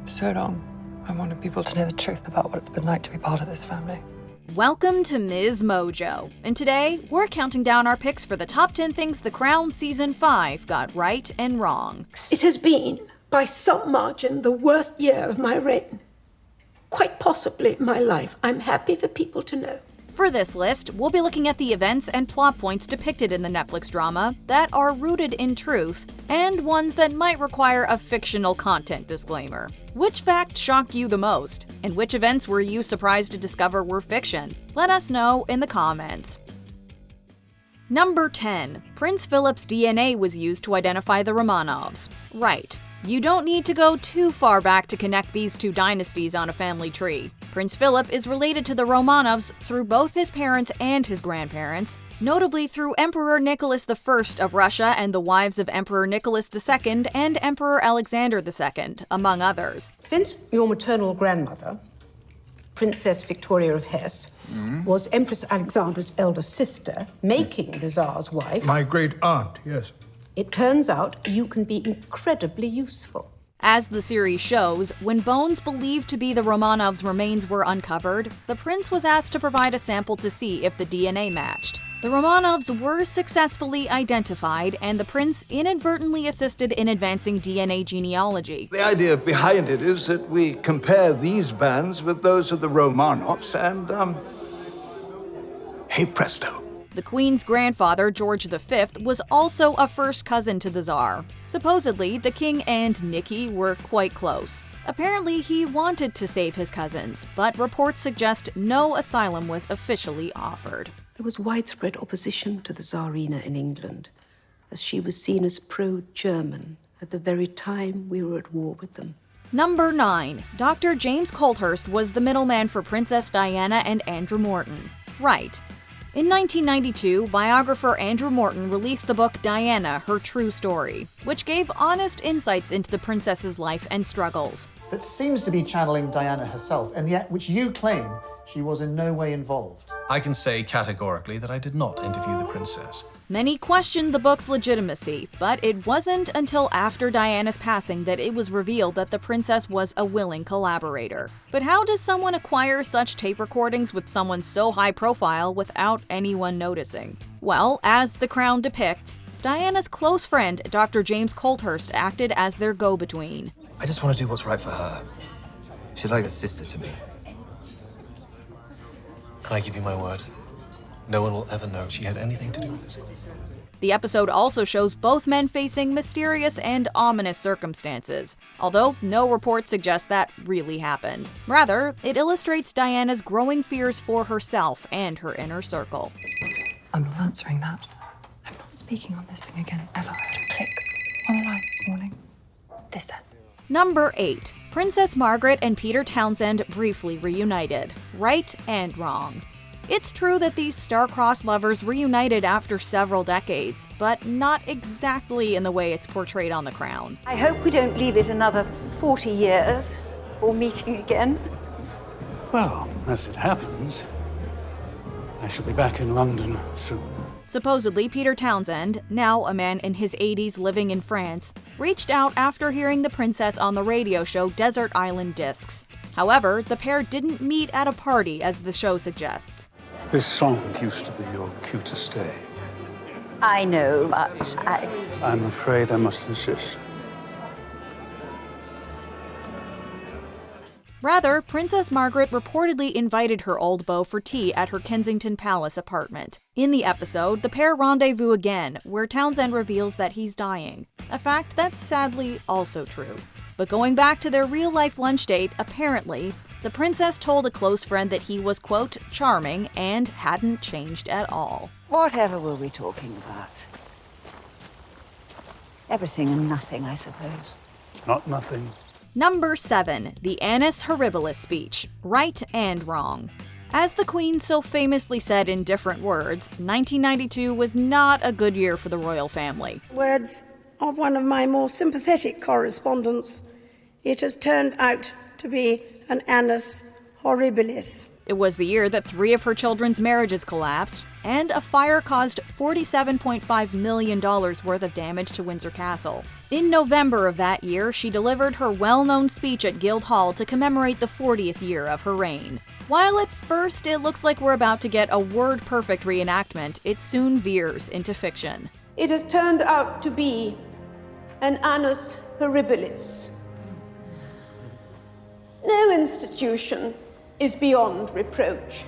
so long, I wanted people to know the truth about what it's been like to be part of this family. Welcome to MsMojo, and today we're counting down our picks for the top 10 things The Crown Season 5 got right and wrong. It has been, by some margin, the worst year of my reign. Quite possibly my life. I'm happy for people to know. For this list, we'll be looking at the events and plot points depicted in the Netflix drama that are rooted in truth, and ones that might require a fictional content disclaimer. Which fact shocked you the most? And which events were you surprised to discover were fiction? Let us know in the comments. Number 10. Prince Philip's DNA was used to identify the Romanovs. Right. You don't need to go too far back to connect these two dynasties on a family tree. Prince Philip is related to the Romanovs through both his parents and his grandparents, notably through Emperor Nicholas I of Russia and the wives of Emperor Nicholas II and Emperor Alexander II, among others. Since your maternal grandmother, Princess Victoria of Hesse, was Empress Alexandra's elder sister, making the Tsar's wife, My great aunt, yes. it turns out you can be incredibly useful. As the series shows, when bones believed to be the Romanovs' remains were uncovered, the prince was asked to provide a sample to see if the DNA matched. The Romanovs were successfully identified, and the prince inadvertently assisted in advancing DNA genealogy. The idea behind it is that we compare these bands with those of the Romanovs and, hey presto. The Queen's grandfather, George V, was also a first cousin to the Tsar. Supposedly, the king and Nikki were quite close. Apparently, he wanted to save his cousins, but reports suggest no asylum was officially offered. There was widespread opposition to the Tsarina in England, as she was seen as pro-German at the very time we were at war with them. Number 9. Dr. James Colthurst was the middleman for Princess Diana and Andrew Morton. Right. In 1992, biographer Andrew Morton released the book Diana, Her True Story, which gave honest insights into the princess's life and struggles. That seems to be channeling Diana herself, and yet which you claim she was in no way involved. I can say categorically that I did not interview the princess. Many questioned the book's legitimacy, but it wasn't until after Diana's passing that it was revealed that the princess was a willing collaborator. But how does someone acquire such tape recordings with someone so high profile without anyone noticing? Well, as The Crown depicts, Diana's close friend, Dr. James Colthurst, acted as their go-between. I just want to do what's right for her. She's like a sister to me. Can I give you my word? No one will ever know she had anything to do with it. The episode also shows both men facing mysterious and ominous circumstances, although no reports suggest that really happened. Rather, it illustrates Diana's growing fears for herself and her inner circle. I'm not answering that. I'm not speaking on this thing again, ever. I heard a click on the line this morning. This end. Number 8. Princess Margaret and Peter Townsend briefly reunited. Right and wrong. It's true that these star-crossed lovers reunited after several decades, but not exactly in the way it's portrayed on The Crown. I hope we don't leave it another 40 years before meeting again. Well, as it happens, I shall be back in London soon. Supposedly, Peter Townsend, now a man in his 80s living in France, reached out after hearing the princess on the radio show Desert Island Discs. However, the pair didn't meet at a party as the show suggests. This song used to be your cutest day. I know, but I'm afraid I must insist. Rather, Princess Margaret reportedly invited her old beau for tea at her Kensington Palace apartment. In the episode, the pair rendezvous again, where Townsend reveals that he's dying, a fact that's sadly also true. But going back to their real-life lunch date, apparently, the princess told a close friend that he was, quote, charming and hadn't changed at all. whatever were we talking about? Everything and nothing, I suppose. Not nothing. Number 7. The Annus Horribilis speech. Right and wrong. As the Queen so famously said in different words, 1992 was not a good year for the royal family. Words of one of my more sympathetic correspondents, it has turned out to be an annus horribilis. It was the year that 3 of her children's marriages collapsed, and a fire caused $47.5 million worth of damage to Windsor Castle. In November of that year, she delivered her well-known speech at Guildhall to commemorate the 40th year of her reign. While at first it looks like we're about to get a word-perfect reenactment, it soon veers into fiction. It has turned out to be an annus horribilis. No institution is beyond reproach,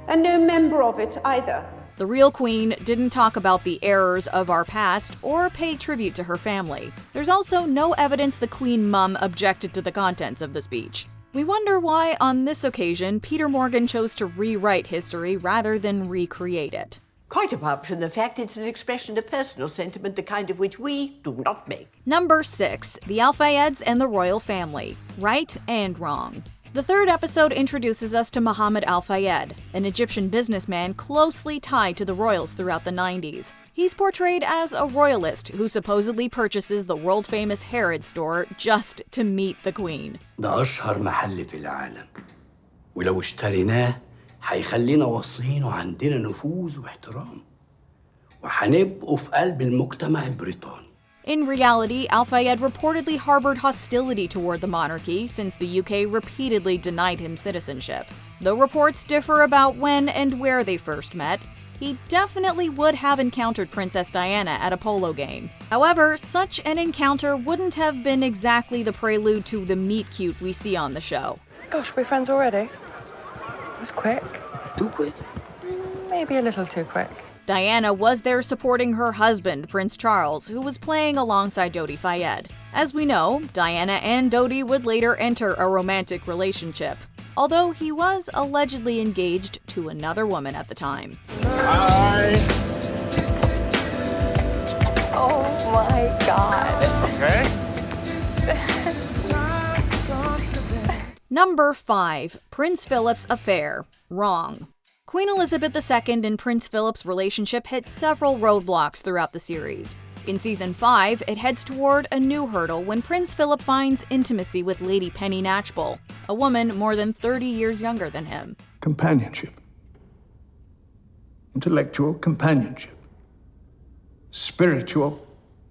and no member of it either. The real queen didn't talk about the errors of our past or pay tribute to her family. There's also no evidence the queen mum objected to the contents of the speech. We wonder why, on this occasion, Peter Morgan chose to rewrite history rather than recreate it. Quite apart from the fact it's an expression of personal sentiment, the kind of which we do not make. Number 6. The Al-Fayeds and the royal family. Right and wrong. The third episode introduces us to Mohammed Al-Fayed, an Egyptian businessman closely tied to the royals throughout the 90s. He's portrayed as a royalist who supposedly purchases the world-famous Harrods store just to meet the queen. ده أشهر محل في العالم ولو اشتريناه هيخلينا واصلين وعندنا نفوذ واحترام وهنبقوا في قلب المجتمع البريطاني. In reality, Al-Fayed reportedly harbored hostility toward the monarchy since the UK repeatedly denied him citizenship. Though reports differ about when and where they first met, he definitely would have encountered Princess Diana at a polo game. However, such an encounter wouldn't have been exactly the prelude to the meet-cute we see on the show. Gosh, we're friends already? It was quick. Too quick. Maybe a little too quick. Diana was there supporting her husband, Prince Charles, who was playing alongside Dodi Fayed. As we know, Diana and Dodi would later enter a romantic relationship, although he was allegedly engaged to another woman at the time. Hi. Oh my God. Okay. Number 5. Prince Philip's affair. Wrong. Queen Elizabeth II and Prince Philip's relationship hit several roadblocks throughout the series. In Season 5, it heads toward a new hurdle when Prince Philip finds intimacy with Lady Penny Knatchbull, a woman more than 30 years younger than him. Companionship. Intellectual companionship. Spiritual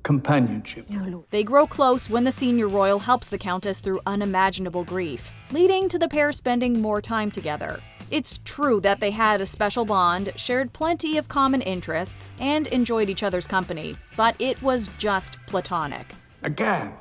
companionship. They grow close when the senior royal helps the Countess through unimaginable grief, leading to the pair spending more time together. It's true that they had a special bond, shared plenty of common interests, and enjoyed each other's company, but it was just platonic. Again,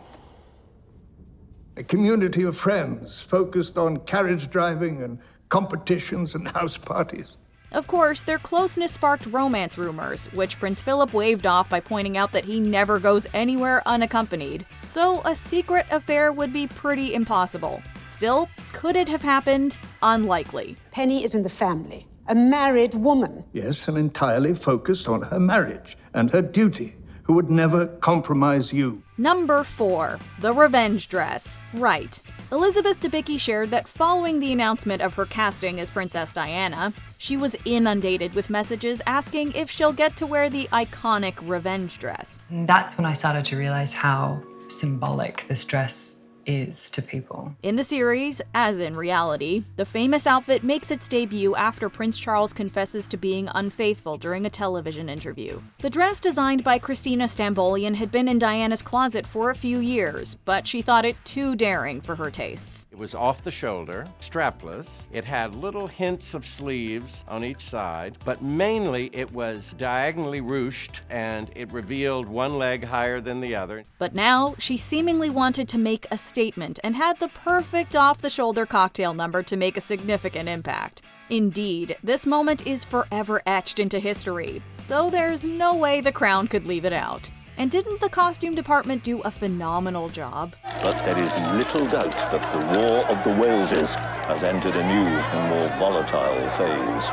a community of friends focused on carriage driving and competitions and house parties. Of course, their closeness sparked romance rumors, which Prince Philip waved off by pointing out that he never goes anywhere unaccompanied. So a secret affair would be pretty impossible. Still, could it have happened? Unlikely. Penny is in the family, a married woman. Yes, and entirely focused on her marriage and her duty, who would never compromise you. Number 4. The revenge dress. Right. Elizabeth Debicki shared that following the announcement of her casting as Princess Diana, she was inundated with messages asking if she'll get to wear the iconic revenge dress. That's when I started to realize how symbolic this dress is to people. In the series, as in reality, the famous outfit makes its debut after Prince Charles confesses to being unfaithful during a television interview. The dress, designed by Christina Stambolian, had been in Diana's closet for a few years, but she thought it too daring for her tastes. It was off the shoulder, strapless. It had little hints of sleeves on each side, but mainly it was diagonally ruched and it revealed one leg higher than the other. But now, she seemingly wanted to make a statement and had the perfect off-the-shoulder cocktail number to make a significant impact. Indeed, this moment is forever etched into history, so there's no way the Crown could leave it out. And didn't the costume department do a phenomenal job? But there is little doubt that the War of the Waleses has entered a new and more volatile phase.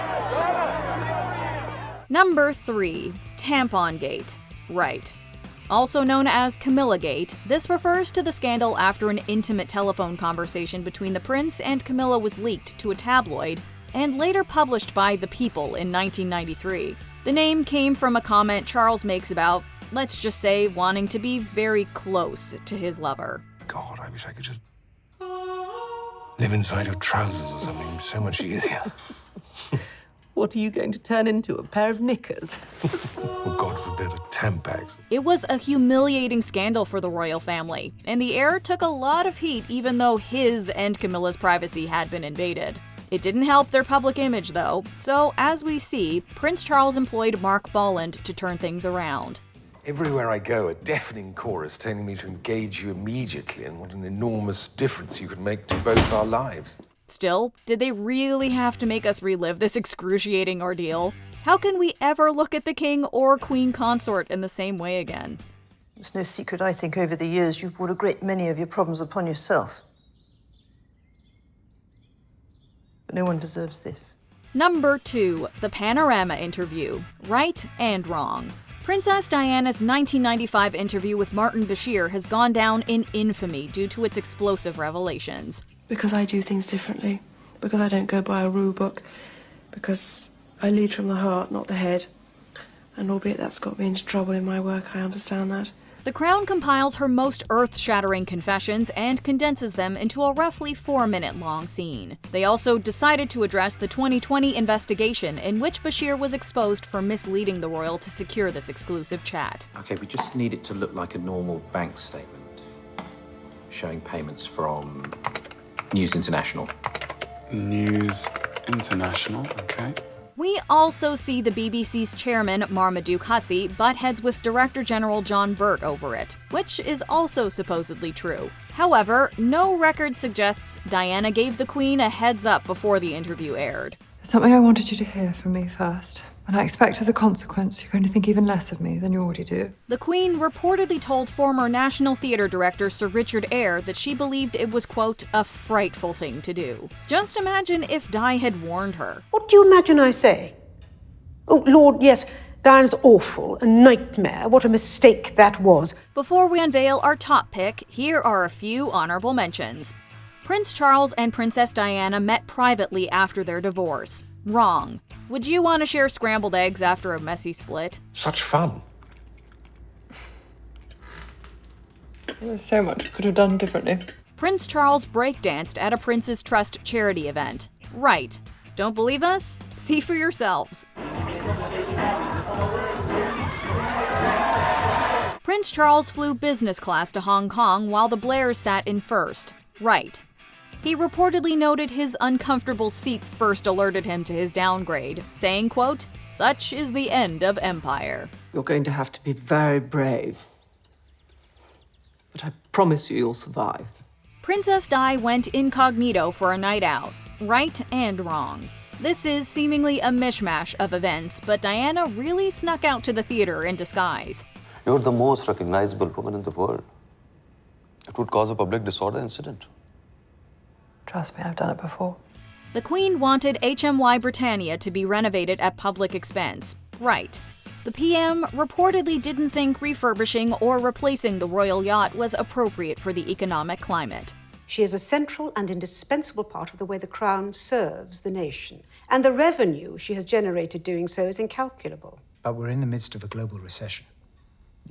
Number 3. Tampon Gate. Right. Also known as Camilla Gate, this refers to the scandal after an intimate telephone conversation between the prince and Camilla was leaked to a tabloid and later published by The People in 1993. The name came from a comment Charles makes about, let's just say, wanting to be very close to his lover. God, I wish I could just live inside your trousers or something. So much easier. What are you going to turn into, a pair of knickers? Or, God forbid, a Tampax. It was a humiliating scandal for the royal family, and the heir took a lot of heat even though his and Camilla's privacy had been invaded. It didn't help their public image, though, so as we see, Prince Charles employed Mark Bolland to turn things around. Everywhere I go, a deafening chorus telling me to engage you immediately, and what an enormous difference you could make to both our lives. Still, did they really have to make us relive this excruciating ordeal? How can we ever look at the king or queen consort in the same way again? It's no secret, I think, over the years you've brought a great many of your problems upon yourself. But no one deserves this. Number 2, the Panorama interview. Right and wrong. Princess Diana's 1995 interview with Martin Bashir has gone down in infamy due to its explosive revelations. Because I do things differently. Because I don't go by a rule book. Because I lead from the heart, not the head. And albeit that's got me into trouble in my work, I understand that. The Crown compiles her most earth-shattering confessions and condenses them into a roughly 4-minute-long scene. They also decided to address the 2020 investigation in which Bashir was exposed for misleading the royal to secure this exclusive chat. Okay, we just need it to look like a normal bank statement, showing payments from News International. News International, okay. We also see the BBC's chairman, Marmaduke Hussey, butt heads with Director General John Burt over it, which is also supposedly true. However, no record suggests Diana gave the Queen a heads up before the interview aired. There's something I wanted you to hear from me first, and I expect as a consequence you're going to think even less of me than you already do. The Queen reportedly told former National Theatre director Sir Richard Eyre that she believed it was, quote, a frightful thing to do. Just imagine if Di had warned her. What do you imagine I say? Oh, Lord, yes, Diana's awful, a nightmare. What a mistake that was. Before we unveil our top pick, here are a few honorable mentions. Prince Charles and Princess Diana met privately after their divorce. Wrong. Would you want to share scrambled eggs after a messy split? Such fun. There's so much could have done differently. Prince Charles breakdanced at a Prince's Trust charity event. Right. Don't believe us? See for yourselves. Prince Charles flew business class to Hong Kong while the Blairs sat in first. Right. He reportedly noted his uncomfortable seat first alerted him to his downgrade, saying, quote, such is the end of empire. You're going to have to be very brave. But I promise you'll survive. Princess Di went incognito for a night out. Right and wrong. This is seemingly a mishmash of events, but Diana really snuck out to the theater in disguise. You're the most recognizable woman in the world. It would cause a public disorder incident. Trust me, I've done it before. The Queen wanted HMY Britannia to be renovated at public expense. Right. The PM reportedly didn't think refurbishing or replacing the royal yacht was appropriate for the economic climate. She is a central and indispensable part of the way the Crown serves the nation. And the revenue she has generated doing so is incalculable. But we're in the midst of a global recession.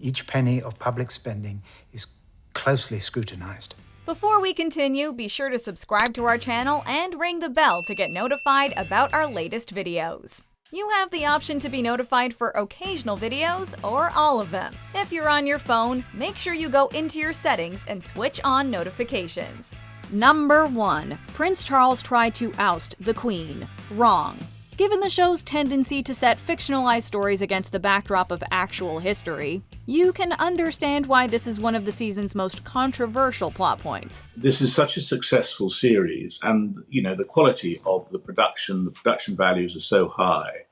Each penny of public spending is closely scrutinized. Before we continue, be sure to subscribe to our channel and ring the bell to get notified about our latest videos. You have the option to be notified for occasional videos or all of them. If you're on your phone, make sure you go into your settings and switch on notifications. Number 1. Prince Charles tried to oust the Queen. Wrong. Given the show's tendency to set fictionalized stories against the backdrop of actual history, you can understand why this is one of the season's most controversial plot points. This is such a successful series, and the quality of the production values are so high.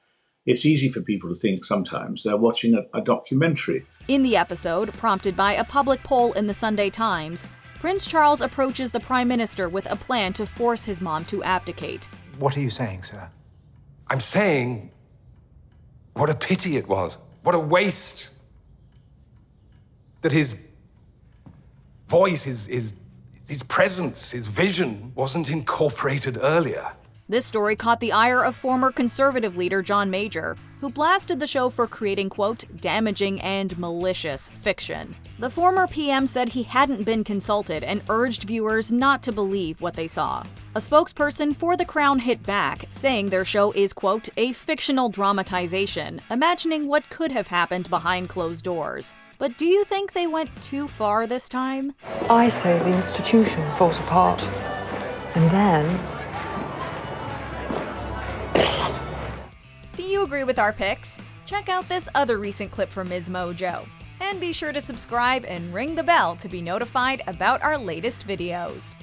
It's easy for people to think sometimes they're watching a documentary. In the episode, prompted by a public poll in the Sunday Times, Prince Charles approaches the Prime Minister with a plan to force his mom to abdicate. What are you saying, sir? I'm saying, what a pity it was. What a waste. That his voice, his presence, his vision wasn't incorporated earlier. This story caught the ire of former Conservative leader John Major, who blasted the show for creating, quote, damaging and malicious fiction. The former PM said he hadn't been consulted and urged viewers not to believe what they saw. A spokesperson for The Crown hit back, saying their show is, quote, a fictional dramatization, imagining what could have happened behind closed doors. But do you think they went too far this time? I say the institution falls apart. And then... Do you agree with our picks? Check out this other recent clip from MsMojo. And be sure to subscribe and ring the bell to be notified about our latest videos.